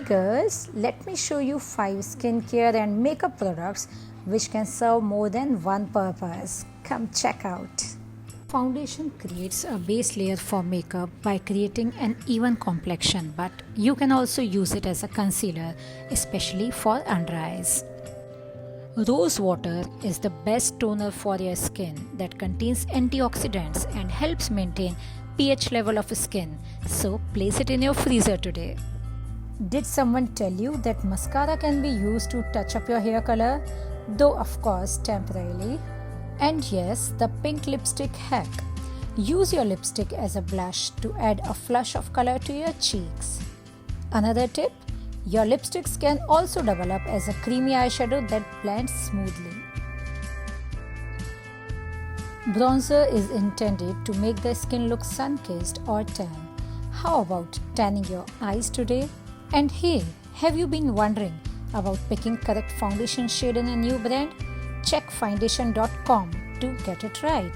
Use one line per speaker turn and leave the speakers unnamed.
Hey girls, let me show you 5 skincare and makeup products which can serve more than one purpose. Come check out. Foundation creates a base layer for makeup by creating an even complexion, but you can also use it as a concealer, especially for under eyes. Rose water is the best toner for your skin that contains antioxidants and helps maintain pH level of skin. So place it in your freezer today. Did someone tell you that mascara can be used to touch up your hair color? Though of course temporarily. And yes, the pink lipstick hack. Use your lipstick as a blush to add a flush of color to your cheeks. Another tip, your lipsticks can also develop as a creamy eyeshadow that blends smoothly. Bronzer is intended to make the skin look sun-kissed or tan. How about tanning your eyes today? And hey, have you been wondering about picking correct foundation shade in a new brand? Check foundation.com to get it right.